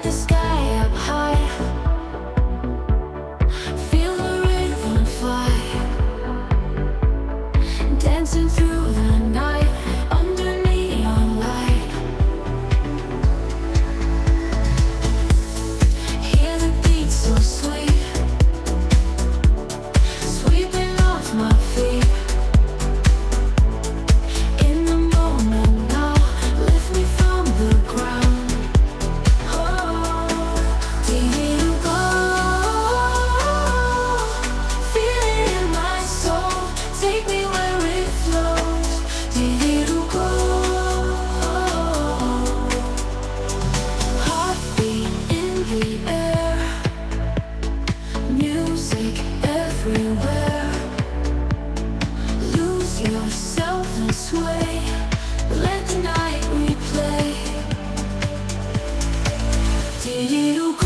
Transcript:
the sky up high. Feel the rhythm fly, dancing through the night under neon light. Hear the beat so sweet, sweeping off my feet. In the moment now, lift me from the ground. Oh, did you go? Feel it in my soul, take me where it flows. Did you go? Heartbeat in the air, music everywhere. Lose yourself and sway, let the night replay. Did you go?